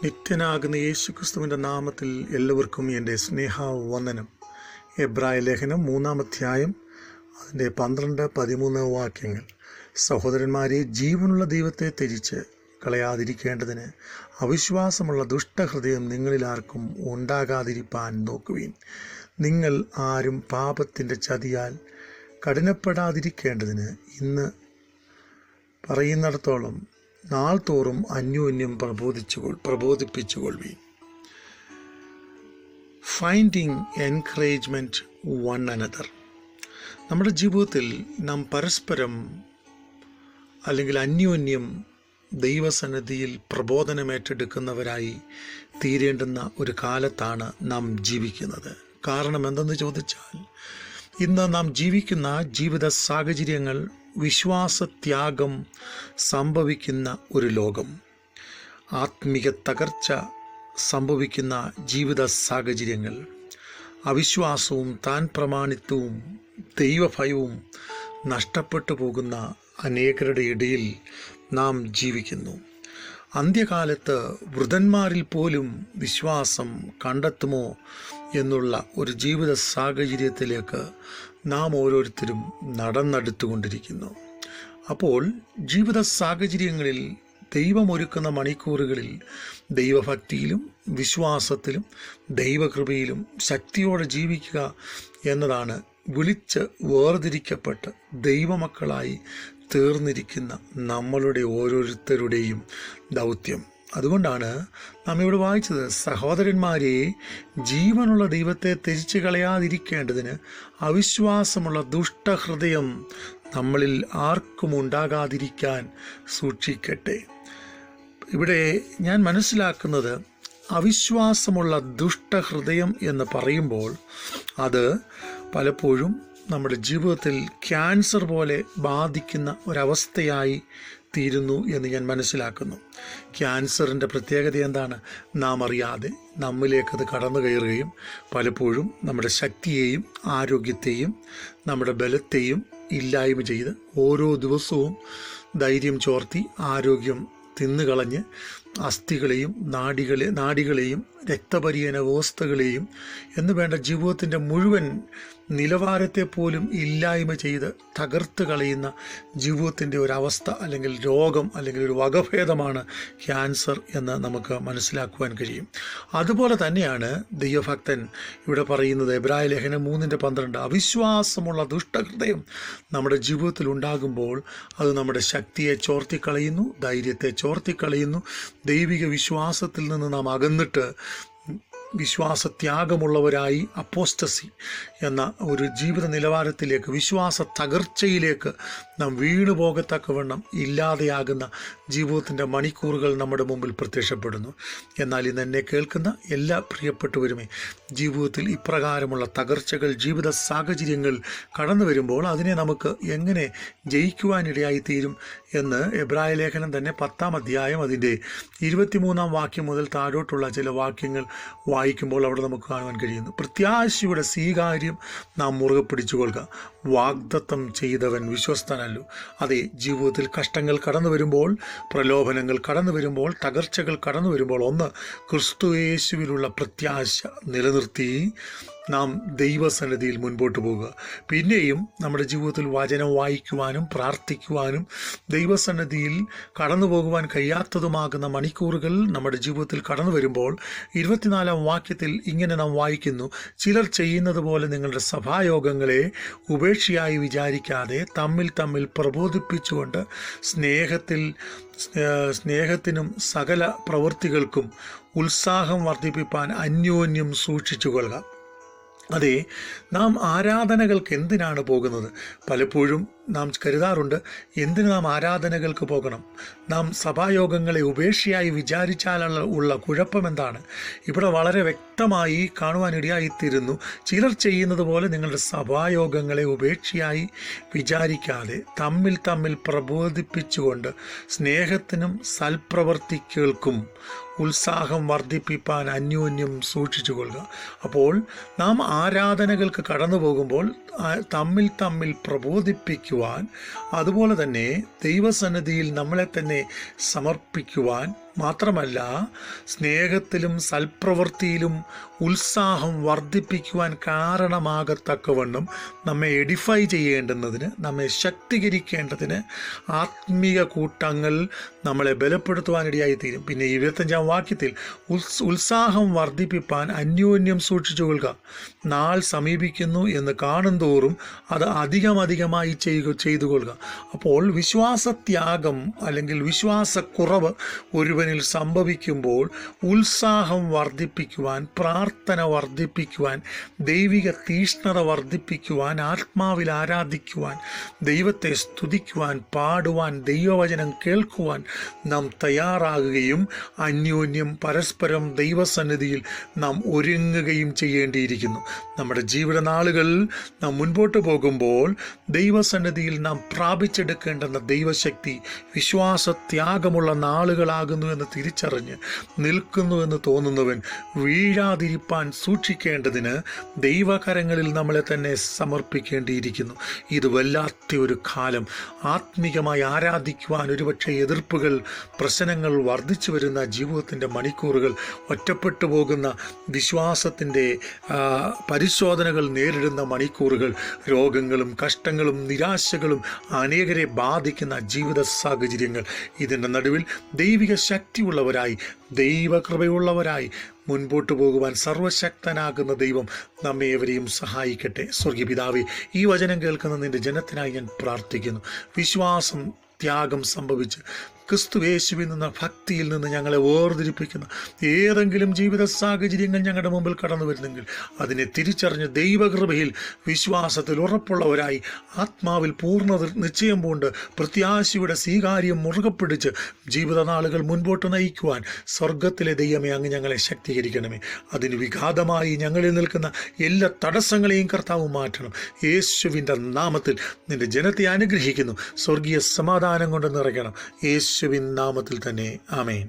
നിത്യനാകുന്ന യേശുക്രിസ്തുവിൻ്റെ നാമത്തിൽ എല്ലാവർക്കും എൻ്റെ സ്നേഹവന്ദനം. എബ്രായ ലേഖനം 3-ാം അധ്യായം അതിൻ്റെ 12-13 വാക്യങ്ങൾ. സഹോദരന്മാരെ, ജീവനുള്ള ദൈവത്തെ ത്യജിച്ച് കളയാതിരിക്കേണ്ടതിന് അവിശ്വാസമുള്ള ദുഷ്ടഹൃദയം നിങ്ങളിൽ ആർക്കും ഉണ്ടാകാതിരിപ്പാൻ നോക്കുവിൻ. നിങ്ങൾ ആരും പാപത്തിൻ്റെ ചതിയാൽ കഠിനപ്പെടാതിരിക്കേണ്ടതിന് ഇന്ന് പറയുന്നിടത്തോളം നാൾ തോറും അന്യോന്യം പ്രബോധിപ്പിച്ചുകൊള്ളുവീൻ. Finding encouragement one another. നമ്മുടെ ജീവിതത്തിൽ നാം പരസ്പരം അല്ലെങ്കിൽ അന്യോന്യം ദൈവസന്നിധിയിൽ പ്രബോധനമേറ്റെടുക്കുന്നവരായി തീരേണ്ടുന്ന ഒരു കാലത്താണ് നാം ജീവിക്കുന്നത്. കാരണം എന്തെന്ന് ചോദിച്ചാൽ, ഇന്ന് നാം ജീവിക്കുന്ന ജീവിത സാഹചര്യങ്ങൾ വിശ്വാസത്യാഗം സംഭവിക്കുന്ന ഒരു ലോകം, ആത്മീക തകർച്ച സംഭവിക്കുന്ന ജീവിത സാഹചര്യങ്ങൾ, അവിശ്വാസവും താൻ പ്രമാണിത്വവും ദൈവഭയവും നഷ്ടപ്പെട്ടു പോകുന്ന അനേകരുടെ ഇടയിൽ നാം ജീവിക്കുന്നു. അന്ത്യകാലത്ത് വൃതന്മാരിൽ പോലും വിശ്വാസം കണ്ടെത്തുമോ എന്നുള്ള ഒരു ജീവിത സാഹചര്യത്തിലേക്ക് നാം ഓരോരുത്തരും നടന്നെടുത്തുകൊണ്ടിരിക്കുന്നു. അപ്പോൾ ജീവിത സാഹചര്യങ്ങളിൽ ദൈവമൊരുക്കുന്ന മണിക്കൂറുകളിൽ ദൈവഭക്തിയിലും വിശ്വാസത്തിലും ദൈവകൃപയിലും ശക്തിയോടെ ജീവിക്കുക എന്നതാണ് വിളിച്ച് വേർതിരിക്കപ്പെട്ട് ദൈവമക്കളായി തീർന്നിരിക്കുന്ന നമ്മളുടെ ഓരോരുത്തരുടെയും ദൗത്യം. അതുകൊണ്ടാണ് നാം ഇവിടെ വായിച്ചത്, സഹോദരന്മാരെ, ജീവനുള്ള ദൈവത്തെ ത്യജിച്ച് കളയാതിരിക്കേണ്ടതിന് അവിശ്വാസമുള്ള ദുഷ്ടഹൃദയം നമ്മളിൽ ആർക്കും ഉണ്ടാകാതിരിക്കാൻ സൂക്ഷിക്കട്ടെ. ഇവിടെ ഞാൻ മനസ്സിലാക്കുന്നത്, അവിശ്വാസമുള്ള ദുഷ്ടഹൃദയം എന്ന് പറയുമ്പോൾ അത് പലപ്പോഴും നമ്മുടെ ജീവിതത്തിൽ ക്യാൻസർ പോലെ ബാധിക്കുന്ന ഒരവസ്ഥയായി തീരുന്നു എന്ന് ഞാൻ മനസ്സിലാക്കുന്നു. ക്യാൻസറിൻ്റെ പ്രത്യേകത എന്താണ്? നാം അറിയാതെ നമ്മിലേക്കത് കടന്നു കയറുകയും പലപ്പോഴും നമ്മുടെ ശക്തിയെയും ആരോഗ്യത്തെയും നമ്മുടെ ബലത്തെയും ഇല്ലായ്മ ചെയ്ത് ഓരോ ദിവസവും ധൈര്യം ചോർത്തി ആരോഗ്യം തിന്നുകളഞ്ഞ് അസ്ഥികളെയും നാഡികളെയും രക്തപര്യന വ്യവസ്ഥകളെയും എന്ന് വേണ്ട ജീവിതത്തിൻ്റെ മുഴുവൻ നിലവാരത്തെ പോലും ഇല്ലായ്മ ചെയ്ത് തകർത്ത് കളയുന്ന ജീവിതത്തിൻ്റെ ഒരവസ്ഥ അല്ലെങ്കിൽ രോഗം അല്ലെങ്കിൽ ഒരു വകഭേദമാണ് ക്യാൻസർ എന്ന് നമുക്ക് മനസ്സിലാക്കുവാൻ കഴിയും. അതുപോലെ തന്നെയാണ് ദൈവഭക്തൻ ഇവിടെ പറയുന്നത്, എബ്രായ ലേഖനം 3:12, അവിശ്വാസമുള്ള ദുഷ്ടഹൃദയം നമ്മുടെ ജീവിതത്തിൽ ഉണ്ടാകുമ്പോൾ അത് നമ്മുടെ ശക്തിയെ ചോർത്തിക്കളയുന്നു, ധൈര്യത്തെ ചോർത്തിക്കളയുന്നു. ദൈവിക വിശ്വാസത്തിൽ നിന്ന് നാം അകന്നിട്ട് വിശ്വാസത്യാഗമുള്ളവരായി അപ്പോസ്റ്റസി എന്ന ഒരു ജീവിത നിലവാരത്തിലേക്ക്, വിശ്വാസ തകർച്ചയിലേക്ക് നാം വീണു പോകത്തക്കവണ്ണം ഇല്ലാതെയാകുന്ന ജീവിതത്തിൻ്റെ മണിക്കൂറുകൾ നമ്മുടെ മുമ്പിൽ പ്രത്യക്ഷപ്പെടുന്നു. എന്നാൽ ഇന്ന് എന്നെ കേൾക്കുന്ന എല്ലാ പ്രിയപ്പെട്ടവരുമേ, ജീവിതത്തിൽ ഇപ്രകാരമുള്ള തകർച്ചകൾ, ജീവിത സാഹചര്യങ്ങൾ കടന്നു വരുമ്പോൾ അതിനെ നമുക്ക് എങ്ങനെ ജയിക്കുവാനിടയായിത്തീരും എന്ന് എബ്രായ ലേഖനം തന്നെ 10-ാം അധ്യായം അതിൻ്റെ 23-ാം വാക്യം മുതൽ താഴോട്ടുള്ള ചില വാക്യങ്ങൾ വായിക്കുമ്പോൾ അവിടെ നമുക്ക് കാണുവാൻ കഴിയുന്നു. പ്രത്യാശയുടെ സ്വീകാര്യം നാം മുറുകെ പിടിച്ചുകൊള്ളുക. വാഗ്ദത്തം ചെയ്തവൻ വിശ്വസ്തനല്ലോ. അതെ, ജീവിതത്തിൽ കഷ്ടങ്ങൾ കടന്നു വരുമ്പോൾ, പ്രലോഭനങ്ങൾ കടന്നു വരുമ്പോൾ, തകർച്ചകൾ കടന്നു വരുമ്പോൾ, ഒന്ന് ക്രിസ്തുയേശുവിലുള്ള പ്രത്യാശ നിലനിർത്തി നാം ദൈവസന്നിധിയിൽ മുൻപോട്ട് പോകുക. പിന്നെയും നമ്മുടെ ജീവിതത്തിൽ വചനം വായിക്കുവാനും പ്രാർത്ഥിക്കുവാനും ദൈവസന്നിധിയിൽ കടന്നു പോകുവാൻ കഴിയാത്തതുമാകുന്ന മണിക്കൂറുകൾ നമ്മുടെ ജീവിതത്തിൽ കടന്നു വരുമ്പോൾ 24-ാം വാക്യത്തിൽ ഇങ്ങനെ നാം വായിക്കുന്നു, ചിലർ ചെയ്യുന്നത് പോലെ നിങ്ങളുടെ സഭായോഗങ്ങളെ ഉപേക്ഷയായി വിചാരിക്കാതെ തമ്മിൽ പ്രബോധിപ്പിച്ചുകൊണ്ട് സ്നേഹത്തിനും സകല പ്രവൃത്തികൾക്കും ഉത്സാഹം വർദ്ധിപ്പിപ്പാൻ അന്യോന്യം സൂക്ഷിച്ചുകൊള്ളുക. അതെ, നാം ആരാധനകൾക്ക് എന്തിനാണ് പോകുന്നത്? പലപ്പോഴും നാം കരുതാറുണ്ട്, എന്തിന് നാം ആരാധനകൾക്ക് പോകണം? നാം സഭായോഗങ്ങളെ ഉപേക്ഷയായി വിചാരിച്ചാലുള്ള കുഴപ്പം എന്താണ്? ഇവിടെ വളരെ വ്യക്തമായി കാണുവാനിടയായിത്തീരുന്നു, ചിലർ ചെയ്യുന്നത് പോലെ നിങ്ങളുടെ സഭായോഗങ്ങളെ ഉപേക്ഷയായി വിചാരിക്കാതെ തമ്മിൽ പ്രബോധിപ്പിച്ചുകൊണ്ട് സ്നേഹത്തിനും സൽപ്രവർത്തികൾക്കും ഉത്സാഹം വർദ്ധിപ്പിപ്പാൻ അന്യോന്യം സൂക്ഷിച്ചുകൊള്ളുക. അപ്പോൾ നാം ആരാധനകൾക്ക് കടന്നു പോകുമ്പോൾ തമ്മിൽ പ്രബോധിപ്പിക്കുവാൻ, അതുപോലെ തന്നെ ദൈവസന്നിധിയിൽ നമ്മളെ തന്നെ സമർപ്പിക്കുവാൻ മാത്രമല്ല സ്നേഹത്തിലും സൽപ്രവൃത്തിയിലും ഉത്സാഹം വർദ്ധിപ്പിക്കുവാൻ കാരണമാകത്തക്കവണ്ണം നമ്മെ എഡിഫൈ ചെയ്യേണ്ടുന്നതിന്, നമ്മെ ശക്തീകരിക്കേണ്ടതിന് ആത്മീയ കൂട്ടങ്ങൾ നമ്മളെ ബലപ്പെടുത്തുവാനിടയായിത്തീരും. പിന്നെ 25-ാം വാക്യത്തിൽ ഉത്സാഹം വർദ്ധിപ്പിപ്പാൻ അന്യോന്യം സൂക്ഷിച്ചു കൊള്ളുക. നാൾ സമീപിക്കുന്നു എന്ന് കാണുന്തോറും അത് അധികമായി ചെയ്തു കൊള്ളുക. അപ്പോൾ വിശ്വാസത്യാഗം അല്ലെങ്കിൽ വിശ്വാസക്കുറവ് ഒരുവനിൽ സംഭവിക്കുമ്പോൾ ഉത്സാഹം വർദ്ധിപ്പിക്കുവാൻ, പ്രാർത്ഥന വർദ്ധിപ്പിക്കുവാൻ, ദൈവിക തീഷ്ണത വർദ്ധിപ്പിക്കുവാൻ, ആത്മാവിൽ ആരാധിക്കുവാൻ, ദൈവത്തെ സ്തുതിക്കുവാൻ, പാടുവാൻ, ദൈവവചനം കേൾക്കുവാൻ നാം തയ്യാറാകുകയും അന്യോന്യം പരസ്പരം ദൈവസന്നിധിയിൽ നാം ഒരുങ്ങുകയും ചെയ്യേണ്ടിയിരിക്കുന്നു. നമ്മുടെ ജീവിത നാളുകൾ നാം മുൻപോട്ട് പോകുമ്പോൾ ദൈവസന്നിധിയിൽ നാം പ്രാപിച്ചെടുക്കേണ്ടുന്ന ദൈവശക്തി വിശ്വാസത്യാഗമുള്ള നാളുകളാകുന്നു എന്ന് തിരിച്ചറിഞ്ഞ് നിൽക്കുന്നുവെന്ന് തോന്നുന്നവൻ വീഴാതിരിപ്പാൻ സൂക്ഷിക്കേണ്ടതിന് ദൈവകരങ്ങളിൽ നമ്മളെ തന്നെ സമർപ്പിക്കേണ്ടിയിരിക്കുന്നു. ഇത് വല്ലാത്ത ഒരു കാലം. ആത്മീകമായി ആരാധിക്കുവാൻ ഒരുപക്ഷെ എതിർപ്പുകൾ, പ്രശ്നങ്ങൾ വർദ്ധിച്ചു വരുന്ന ജീവിതത്തിൻ്റെ മണിക്കൂറുകൾ, ഒറ്റപ്പെട്ടു പോകുന്ന വിശ്വാസത്തിൻ്റെ പരിശോധനകൾ നേരിടുന്ന മണിക്കൂറുകൾ, രോഗങ്ങളും കഷ്ടങ്ങളും നിരാശകളും അനേകരെ ബാധിക്കുന്ന ജീവിത സാഹചര്യങ്ങൾ, ഇതിൻ്റെ നടുവിൽ ദൈവിക ശക്തിയുള്ളവരായി, ദൈവകൃപയുള്ളവരായി മുൻപോട്ട് പോകുവാൻ സർവശക്തനാകുന്ന ദൈവം നമ്മെ ഏവരെയും സഹായിക്കട്ടെ. സ്വർഗീയ പിതാവേ, ഈ വചനം കേൾക്കുന്ന നിൻ്റെ ജനത്തിനായി ഞാൻ പ്രാർത്ഥിക്കുന്നു. വിശ്വാസം ത്യാഗം സംഭവിച്ച് ക്രിസ്തുയേശുവിൽ നിന്ന്, ഭക്തിയിൽ നിന്ന് ഞങ്ങളെ വേർതിരിപ്പിക്കുന്ന ഏതെങ്കിലും ജീവിത സാഹചര്യങ്ങൾ ഞങ്ങളുടെ മുമ്പിൽ കടന്നു വരുന്നെങ്കിൽ അതിനെ തിരിച്ചറിഞ്ഞ് ദൈവകൃപയിൽ വിശ്വാസത്തിൽ ഉറപ്പുള്ളവരായി, ആത്മാവിൽ പൂർണ്ണ നിശ്ചയം പൂണ്ട് പ്രത്യാശയുടെ സ്വീകാര്യം മുറുകെ പിടിച്ച് ജീവിതനാളുകൾ മുൻപോട്ട് നയിക്കുവാൻ സ്വർഗത്തിലെ ദൈവമേ അങ്ങ് ഞങ്ങളെ ശക്തീകരിക്കണമേ. അതിന് വിഘാതമായി ഞങ്ങളിൽ നിൽക്കുന്ന എല്ലാ തടസ്സങ്ങളെയും കർത്താവ് മാറ്റണം. യേശുവിൻ്റെ നാമത്തിൽ നിൻ്റെ ജനത്തെ അനുഗ്രഹിക്കുന്നു. സ്വർഗീയ സമാധാനം കൊണ്ട് നിറയ്ക്കണം. യേശുവിൻ നാമത്തിൽ തന്നെ. ആമേൻ.